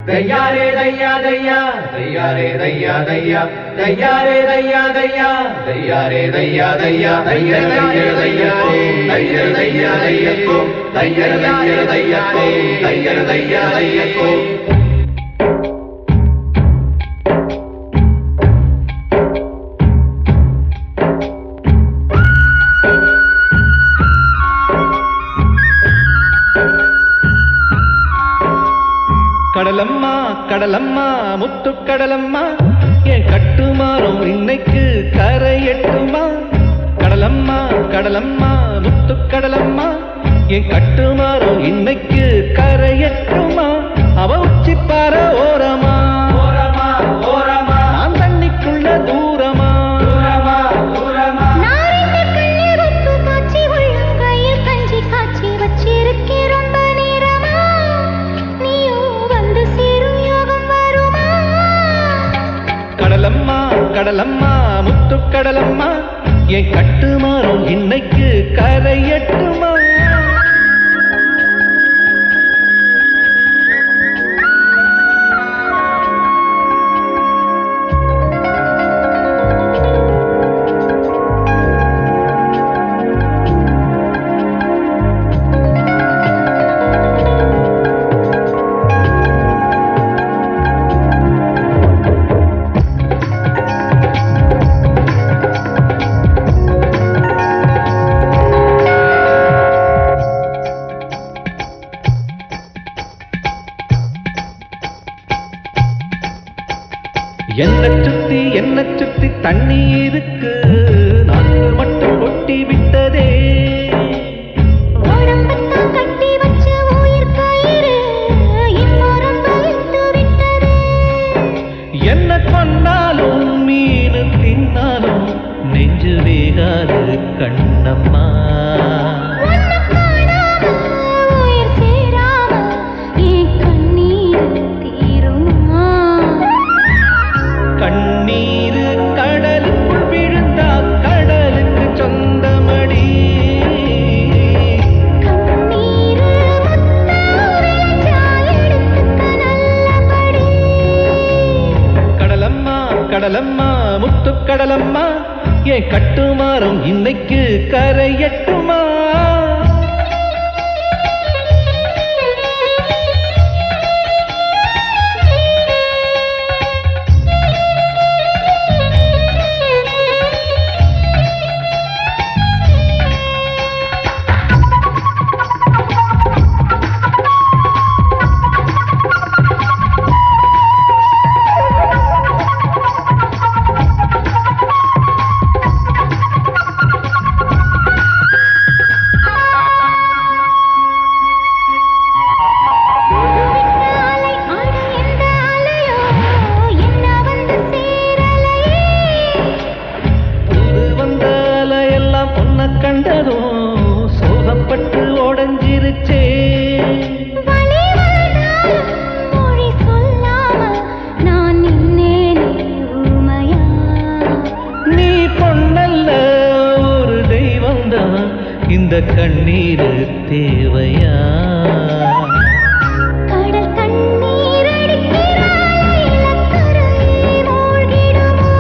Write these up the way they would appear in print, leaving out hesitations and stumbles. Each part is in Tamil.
दैया रे दैया दैया दैया रे दैया दैया दैया रे दैया दैया दैया रे दैया दैया दैया दैया दैया दैया दैया दैया को दैया दैया दैया को दैया दैया दैया को கடலம்மா கடலம்மா முத்து கடலம்மா என் கட்டுமாறும் இன்னைக்கு கரை எட்டுமா கடலம்மா கடலம்மா முத்து கடலம்மா என் கட்டுமாறும் இன்னைக்கு கரை எட்டுமா அவ உச்சி பார ஓரமா ஓரமா ஓரமா நான் தண்ணிக்குள்ள தூரமா தூரமா தூரமா நாரிந்த கண்ணீர் உப்பு காய்ச்சி உள்ளங்கையில் கஞ்சி காய்ச்சி வச்சிருக்கே ரொம்ப நேரமா நீயும் வந்து சேரும் யோகம் வருமா கடலம்மா கடலம்மா முத்து கடலம்மா என் கட்டுமாறும் இன்னைக்கு கரை எட்டுமா என்ன சுத்தி தண்ணி இருக்கு நாக்கு மட்டும் ஒட்டி விட்டதே உடம்பத்தான் கட்டி வச்ச உயிர் கயிறு இப்போ ரொம்ப இழுத்து விட்டது என்ன கொண்டாலும் மீன் தின்னாலும் நெஞ்சு வேகாது கண்ணம்மா உன்னை காணாம உயிர் சேராம என் கண்ணீர் தீருமா கண்ணீரு கடலுக்குள் விழுந்தா கடலுக்கு சொந்தமடி கண்ணீர் முத்தா விளைச்சா எடுத்துக்க நல்லபடி கடலம்மா கடலம்மா முத்து கடலம்மா என் கட்டுமாறும் இன்னைக்கு கரை எட்டுமா கண்டதும் சோகப்பட்டு உடஞ்சிருச்சே மொழி சொல்லாம நான் நின்னேனே ஊமையா நீ பொண்ணல்ல ஒரு தெய்வம்தான் இந்த கண்ணீர் தேவையா கடல் தண்ணீர் அடிக்கிறாய் மூழ்கிடுமோ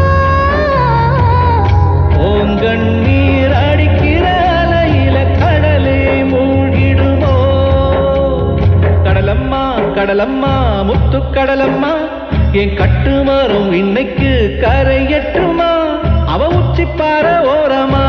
ஓங்கண்ணீர் அடிக்கிற அலையில கடலே மூழ்கிடுமோ கடலம்மா கடலம்மா முத்து கடலம்மா என் கட்டுமாறும் இன்னைக்கு கரை எட்டுமா அவ உச்சி பார ஓரமா